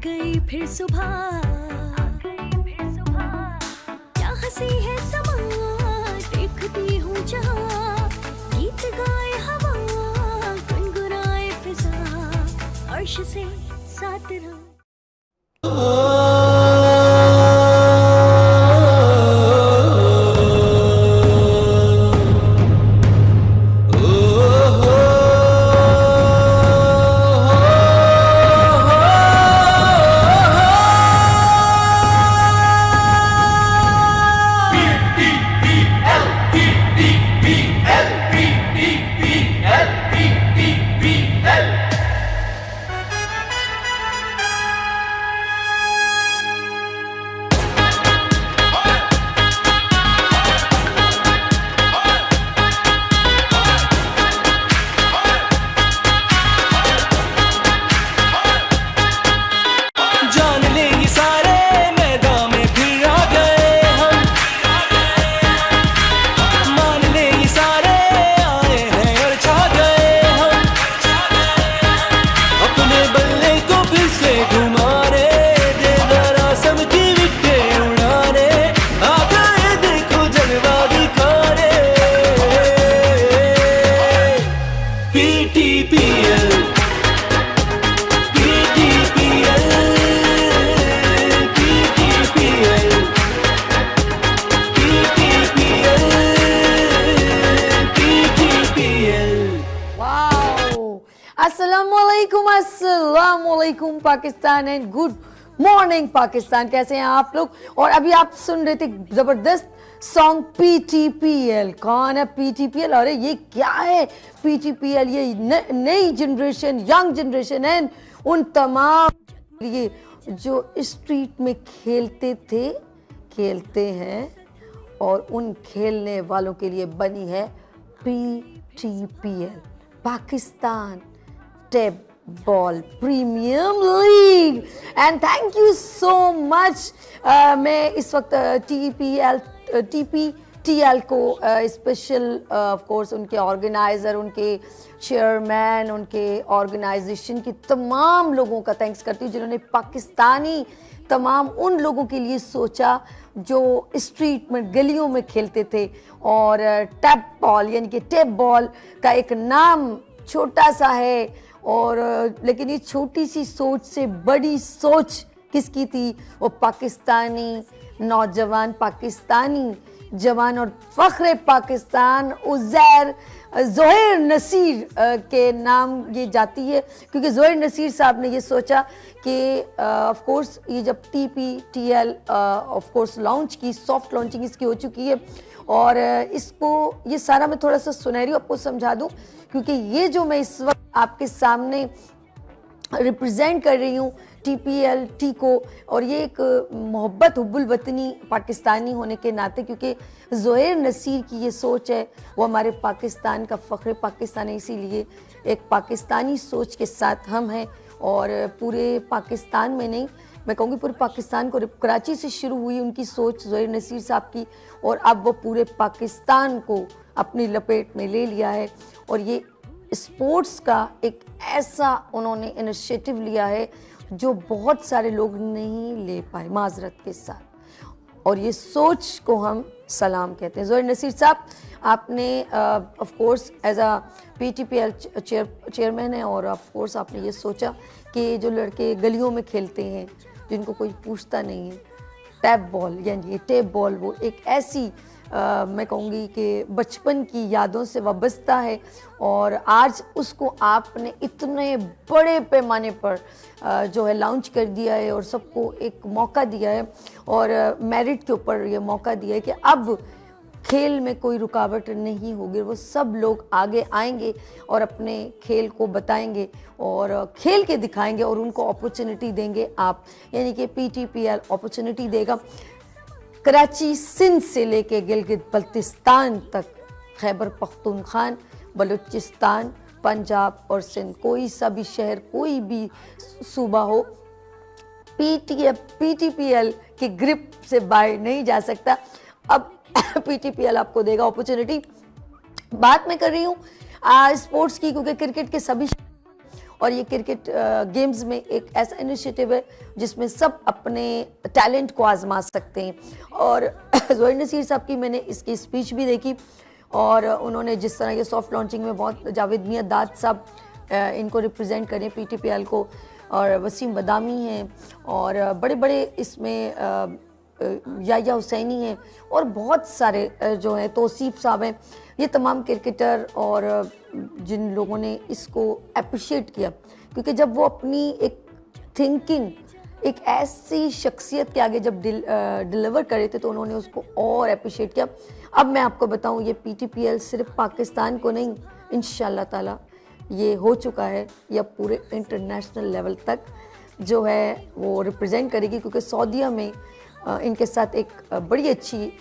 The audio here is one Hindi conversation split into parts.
गई फिर सुबह, क्या हंसी है समा, देखती हूँ जहाँ, गीत गाए हवा, गुनगुनाए फिजा, अर्श से साथ रहा। अस्सलामुअलैकुम Pakistan and good morning Pakistan. कैसे हैं आप लोग? और अभी आप सुन रहे थे जबरदस्त सॉन्ग पीटीपीएल। कौन है पीटीपीएल? अरे ये क्या है पीटीपीएल? ये नई जनरेशन, यंग जनरेशन है, उन तमाम ये जो स्ट्रीट में खेलते थे, खेलते हैं और उन खेलने वालों के लिए बनी है PTPL, Pakistan tape ball premium league. And thank you so much. मैं इस वक्त टीपीटीएल को स्पेशल ऑफ कोर्स उनके ऑर्गेनाइज़र, उनके चेयरमैन, उनके ऑर्गेनाइजेशन के तमाम लोगों का थैंक्स करती हूँ जिन्होंने पाकिस्तानी तमाम उन लोगों के लिए सोचा जो स्ट्रीट में, गलियों में खेलते थे। और टैप बॉल यानी कि टेप बॉल का एक नाम छोटा सा है, और लेकिन ये छोटी सी सोच से बड़ी सोच किसकी थी? वो पाकिस्तानी नौजवान, पाकिस्तानी जवान और फ़ख्र पाकिस्तान उज़ैर ज़ोहैर नसीर के नाम ये जाती है, क्योंकि ज़ोहैर नसीर साहब ने ये सोचा कि ऑफ कोर्स ये जब टीपीटीएल ऑफ कोर्स लॉन्च की, सॉफ्ट लॉन्चिंग इसकी हो चुकी है, और इसको ये सारा मैं थोड़ा सा सुनहरी आपको समझा दूं, क्योंकि ये जो मैं इस वक्त आपके सामने रिप्रेजेंट कर रही हूँ टीपीएल टी को, और ये एक मोहब्बत हुब्बुल वतनी पाकिस्तानी होने के नाते, क्योंकि ज़ोहैर नसीर की ये सोच है, वो हमारे पाकिस्तान का फ़ख्र पाकिस्तान है, इसीलिए एक पाकिस्तानी सोच के साथ हम हैं। और पूरे पाकिस्तान में नहीं, मैं कहूँगी पूरे पाकिस्तान को, कराची से शुरू हुई उनकी सोच ज़ोहैर नसीर साहब की, और अब वो पूरे पाकिस्तान को अपनी लपेट में ले लिया है। और ये स्पोर्ट्स का एक ऐसा उन्होंने इनिशिएटिव लिया है जो बहुत सारे लोग नहीं ले पाए, माजरत के साथ, और ये सोच को हम सलाम कहते हैं। ज़ोहैर नसीर साहब, आपने of course as a PTPL chairman है, और ऑफ कोर्स आपने ये सोचा कि जो लड़के गलियों में खेलते हैं, जिनको कोई पूछता नहीं है, टैप बॉल यानी ये टेप बॉल, वो एक ऐसी मैं कहूँगी कि बचपन की यादों से वाबस्ता है, और आज उसको आपने इतने बड़े पैमाने पर जो है लॉन्च कर दिया है, और सबको एक मौका दिया है, और मेरिट के ऊपर ये मौका दिया है कि अब खेल में कोई रुकावट नहीं होगी, वो सब लोग आगे आएंगे और अपने खेल को बताएंगे और खेल के दिखाएंगे, और उनको अपॉर्चुनिटी देंगे आप, यानी कि पीटीपीएल अपॉर्चुनिटी देगा। कराची सिंध से लेके गिलगित बल्तिस्तान तक, खैबर पख्तूनख्वा, बलूचिस्तान, पंजाब और सिंध, कोई सा भी शहर, कोई भी सूबा हो, पीटीपीएल के ग्रिप से बाहर नहीं जा सकता। अब पीटीपीएल आपको देगा अपॉर्चुनिटी। बात मैं कर रही हूँ स्पोर्ट्स की, क्योंकि क्रिकेट के सभी और ये क्रिकेट गेम्स में एक ऐसा इनिशिएटिव है जिसमें सब अपने टैलेंट को आजमा सकते हैं। और ज़ोहैर नसीर साहब की मैंने इसकी स्पीच भी देखी और उन्होंने जिस तरह के सॉफ्ट लॉन्चिंग में बहुत, जावेद मियाँदाद साहब इनको रिप्रेजेंट करें PTPL को, और वसीम बदामी हैं और बड़े बड़े इसमें याया हुसैनी हैं और बहुत सारे जो हैं, तौसीफ साहब हैं, ये तमाम क्रिकेटर और जिन लोगों ने इसको अप्रिशिएट किया, क्योंकि जब वो अपनी एक थिंकिंग एक ऐसी शख्सियत के आगे जब डिलीवर करे थे तो उन्होंने उसको और अप्रिशिएट किया। अब मैं आपको बताऊं, ये PTPL सिर्फ पाकिस्तान को नहीं, इंशाल्लाह ताला ये हो चुका है, या पूरे इंटरनेशनल लेवल तक जो है वो रिप्रेजेंट करेगी, क्योंकि सऊदीया में इनके साथ एक बड़ी अच्छी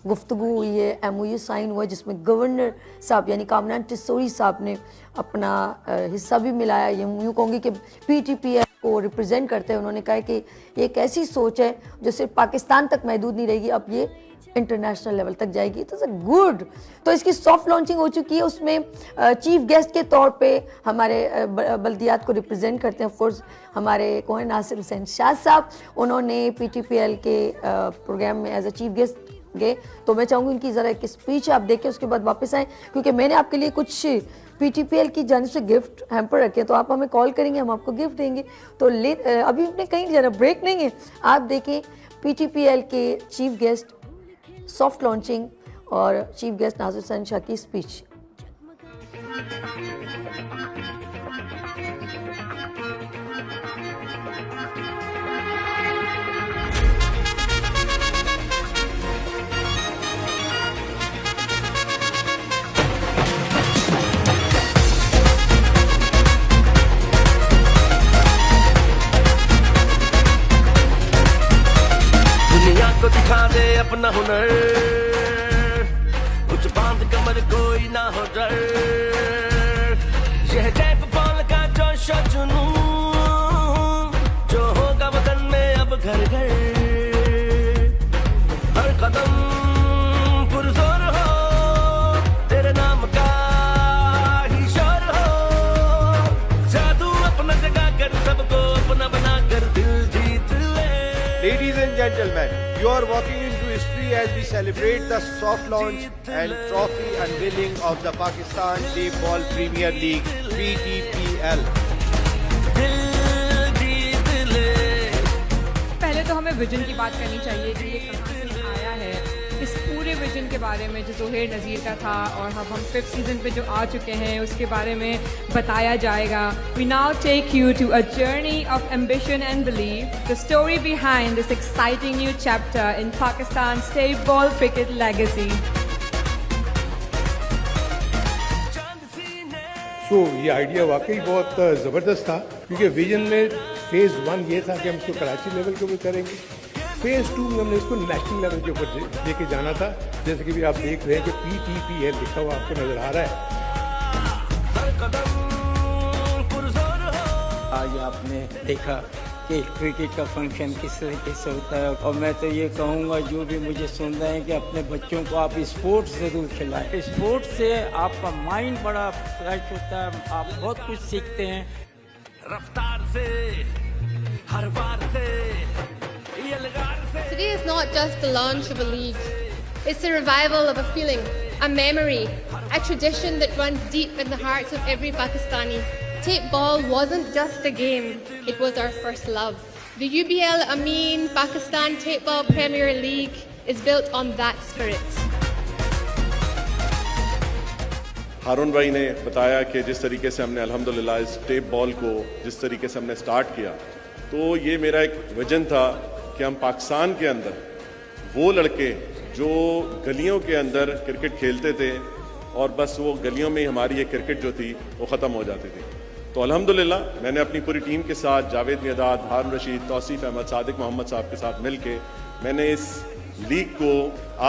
गुफ्तगू हुई है, MOU साइन हुआ जिसमें गवर्नर साहब यानी कामरान टिस्सोरी साहब ने अपना हिस्सा भी मिलाया। ये यूँ कहूँगी कि PTPL को रिप्रेजेंट करते हैं। उन्होंने कहा कि ये एक ऐसी सोच है जो सिर्फ पाकिस्तान तक महदूद नहीं रहेगी, अब ये इंटरनेशनल लेवल तक जाएगी। तो गुड। तो इसकी सॉफ्ट लॉन्चिंग हो चुकी है, उसमें चीफ गेस्ट के तौर पे हमारे बल्दियात को रिप्रेजेंट करते हैं ऑफकोर्स हमारे कौन नासिर हुसैन शाह साहब। उन्होंने PTPL के प्रोग्राम में एज अ चीफ गेस्ट गए, तो मैं चाहूँगी उनकी ज़रा एक स्पीच आप देखें, उसके बाद वापस आएँ, क्योंकि मैंने आपके लिए कुछ PTPL की जानिब से गिफ्ट हैम्पर रखे, तो आप हमें कॉल करेंगे, हम आपको गिफ्ट देंगे। तो अभी अपने कहीं जाना, ब्रेक नहीं है, आप देखें PTPL के चीफ गेस्ट सॉफ्ट लॉन्चिंग और चीफ गेस्ट नासिर हुसैन शाह की स्पीच। को दिखा दे अपना हुनर, कुछ बांध कमर कोई ना हो डर, यह टैप बॉल का जोश और जुनून जो होगा वतन में अब घर घर, हर कदम पुरजोर हो, तेरे नाम का ही शोर हो, जादू अपना जगा कर सबको अपना बना कर दिल जीत ले। Ladies and gentlemen, you are walking into history as we celebrate the soft launch and trophy unveiling of the Pakistan Tape Ball Premier League PTPL. पहले तो हमें विजन की बात करनी चाहिए कि ये कहाँ से आया है। इस पूरे विजन के बारे में जो ज़ोहैर नज़ीर का था और अब हम 5th सीज़न पे जो आ चुके हैं उसके बारे में बताया जाएगा। We now take you to a journey of ambition and belief, the story behind this exciting new chapter in Pakistan's tape ball cricket legacy. So ये आइडिया वाकई बहुत ज़बरदस्त था, क्योंकि विजन में फेज़ 1 ये था कि हम इसको कराची लेवल के ऊपर करेंगे, फेज़ 2 में हमने इसको नेशनल लेवल के ऊपर लेके जाना था। जैसे कि भी आप देख रहे हैं कि PTPL लिखा हुआ आपको नज़र आ रहा है। आज आपने देखा कि क्रिकेट का फंक्शन किस तरीके से होता है, और मैं तो ये कहूँगा जो भी मुझे सुन रहे हैं कि अपने बच्चों को आप स्पोर्ट्स ज़रूर खिलाएं। स्पोर्ट्स से आपका माइंड बड़ा फ्रेश होता है, आप बहुत कुछ सीखते हैं। रफ्तार से हर बार से Today is not just the launch of a league, it's the revival of a feeling, a memory, a tradition that runs deep in the hearts of every Pakistani. Tape ball wasn't just a game, it was our first love. The UBL Amin Pakistan Tape Ball Premier League is built on that spirit. हारून भाई ने बताया कि जिस तरीके से हमने अल्हम्दुलिल्लाह इस टेप बॉल को जिस तरीके से हमने स्टार्ट किया, तो ये मेरा एक विजन था कि हम पाकिस्तान के अंदर वो लड़के जो गलियों के अंदर क्रिकेट खेलते थे और बस वो गलियों में ही हमारी ये क्रिकेट जो थी वो ख़त्म हो जाती थी। तो अल्हम्दुलिल्लाह मैंने अपनी पूरी टीम के साथ जावेद मियाँदाद, हारून रशीद, तौसीफ अहमद, सादिक मोहम्मद साहब के साथ मिल के मैंने इस लीग को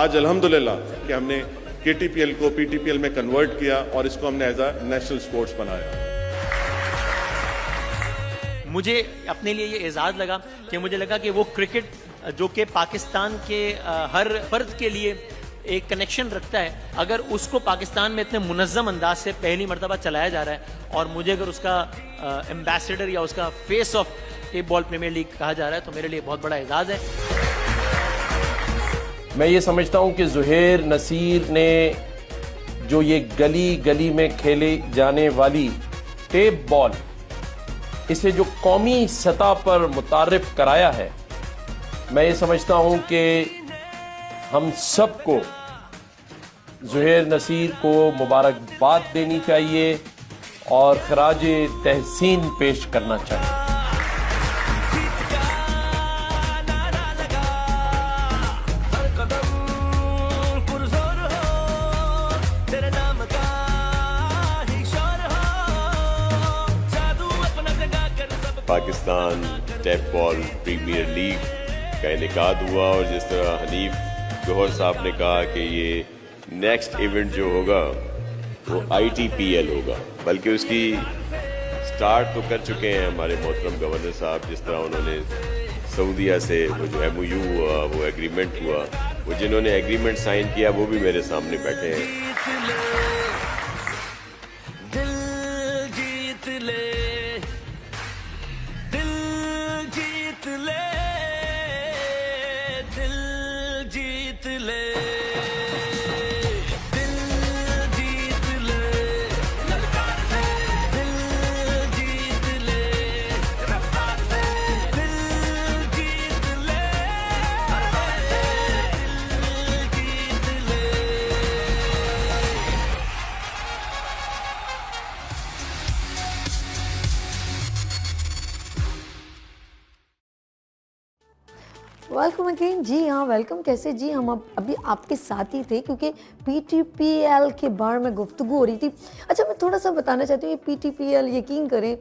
आज अल्हम्दुलिल्लाह कि हमने KTPL को PTPL में कन्वर्ट किया और इसको हमने एज अ नेशनल स्पोर्ट्स बनाया। मुझे अपने लिए ये एजाज़ लगा कि मुझे लगा कि वो क्रिकेट जो कि पाकिस्तान के हर फर्द के लिए एक कनेक्शन रखता है, अगर उसको पाकिस्तान में इतने मुनज़्ज़म अंदाज से पहली मरतबा चलाया जा रहा है और मुझे अगर उसका एम्बेसडर या उसका face of tape ball premier league कहा जा रहा है तो मेरे लिए बहुत बड़ा एजाज़ है। मैं ये समझता हूँ कि ज़ुहैर नसीर ने जो ये गली गली में खेले जाने वाली टेप बॉल, इसे जो कौमी सतह पर मुतारिफ कराया है, मैं ये समझता हूँ कि हम सबको ज़ुहैर नसीर को मुबारकबाद देनी चाहिए और खराज तहसीन पेश करना चाहिए। Pakistan tape ball premier league का इनेकाद हुआ और जिस तरह हनीफ जौहर साहब ने कहा कि ये नेक्स्ट इवेंट जो होगा वो ITPL होगा, बल्कि उसकी स्टार्ट तो कर चुके हैं हमारे मोहतरम गवर्नर साहब। जिस तरह उन्होंने सऊदीया से वो जो MOU हुआ, वो एग्रीमेंट हुआ, वो जिन्होंने एग्रीमेंट साइन किया वो भी मेरे सामने बैठे हैं। वेलकम अगेन जी। हाँ वेलकम। कैसे जी? हम अभी आपके साथ ही थे क्योंकि PTPL के बारे में गुफ्तगू हो रही थी। अच्छा, मैं थोड़ा सा बताना चाहती हूँ, ये PTPL यकीन करें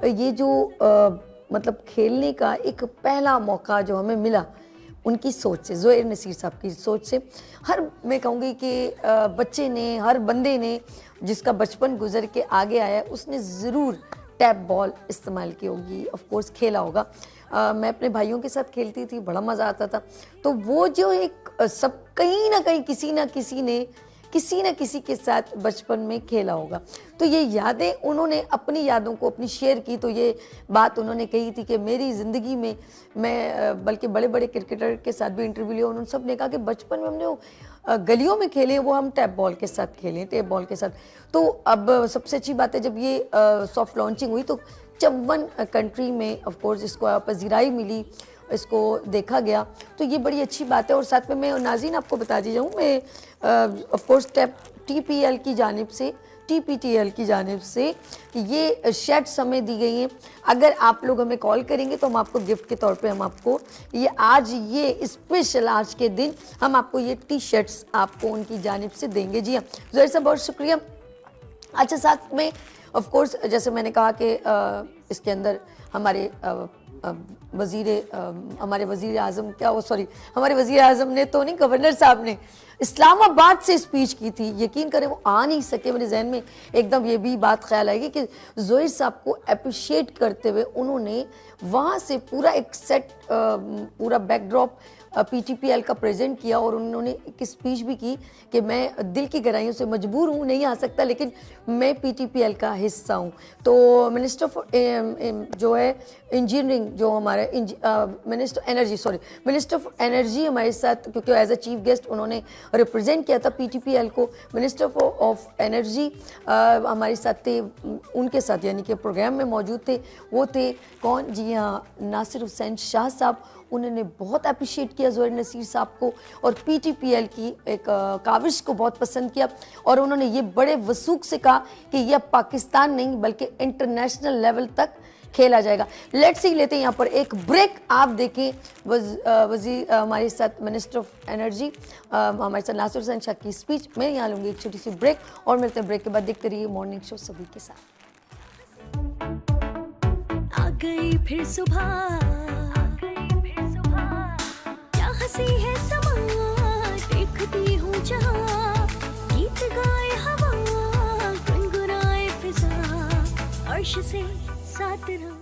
ये जो मतलब खेलने का एक पहला मौका जो हमें मिला उनकी सोच से, ज़ुहैर नसीर साहब की सोच से, मैं कहूँगी कि बच्चे ने, हर बंदे ने जिसका बचपन गुजर के आगे आया उसने ज़रूर टैप बॉल इस्तेमाल की होगी, ऑफ कोर्स खेला होगा। मैं अपने भाइयों के साथ खेलती थी, बड़ा मज़ा आता था। तो वो जो एक सब कहीं ना कहीं किसी न किसी के साथ बचपन में खेला होगा। तो ये यादें उन्होंने अपनी यादों को अपनी शेयर की। तो ये बात उन्होंने कही थी कि मेरी ज़िंदगी में मैं बल्कि बड़े बड़े क्रिकेटर के साथ भी इंटरव्यू लिया, उन्होंने सब ने कहा कि बचपन में हमने वो गलियों में खेले वो हम टैप बॉल के साथ खेलें, टेप बॉल के साथ। तो अब सबसे अच्छी बात है जब ये सॉफ्ट लॉन्चिंग हुई तो 54 कंट्री में ऑफ कोर्स इसको पजीराई मिली, इसको देखा गया, तो ये बड़ी अच्छी बात है। और साथ में मैं नाज़रीन आपको बता दी जाऊँ, मैं ऑफ कोर्स TPL की जानिब से, TPTL की जानिब से ये शर्ट्स हमें दी गई हैं। अगर आप लोग हमें कॉल करेंगे तो हम आपको गिफ्ट के तौर पे हम आपको ये आज ये स्पेशल आज के दिन हम आपको ये T-शर्ट्स आपको उनकी जानिब से देंगे। जी हाँ ज़ुहैर साहब, बहुत शुक्रिया। अच्छा, साथ में ऑफ कोर्स जैसे मैंने कहा कि इसके अंदर हमारे हमारे वज़ीर आज़म हमारे वज़ीर आज़म ने तो नहीं, गवर्नर साहब ने इस्लामाबाद से स्पीच की थी। यकीन करें वो आ नहीं सके। मेरे जहन में एकदम ये भी बात ख्याल आएगी कि ज़ुहैर साहब को अप्रिशिएट करते हुए उन्होंने वहाँ से पूरा एक सेट पूरा बैकड्रॉप PTPL का प्रेजेंट किया और उन्होंने एक स्पीच भी की कि मैं दिल की गहराइयों से मजबूर हूँ, नहीं आ सकता, लेकिन मैं PTPL का हिस्सा हूँ। तो मिनिस्टर जो है इंजीनियरिंग, जो हमारे मिनिस्टर ऑफ एनर्जी हमारे साथ, क्योंकि एज अ चीफ गेस्ट उन्होंने रिप्रेजेंट किया था PTPL को। मिनिस्टर ऑफ एनर्जी हमारे साथ थे, उनके साथ यानी कि प्रोग्राम में मौजूद थे। वो थे कौन? जी हाँ, नासिर हुसैन शाह साहब। उन्होंने बहुत अप्रिशिएट किया ज़ुहैर नसीर साहब को और PTPL की एक काविश को बहुत पसंद किया और उन्होंने ये बड़े वसूख से कहा कि यह पाकिस्तान नहीं बल्कि इंटरनेशनल लेवल तक खेला जाएगा। लेट्स सी, लेते हैं यहाँ पर एक ब्रेक। आप देखें वज़ीर हमारे साथ मिनिस्टर ऑफ एनर्जी हमारे साथ नासिर हुसैन शाह की स्पीच। मैं यहाँ लूँगी एक छोटी सी ब्रेक और मिलते हैं ब्रेक के बाद। देखते रहिए मॉर्निंग शो सभी के साथ। आ गई फिर सुबह, क्या हंसी है समा, देखती हूँ जहाँ, गीत गाए हवा, गुनगुनाए फिजा, अर्श से साथ रहो।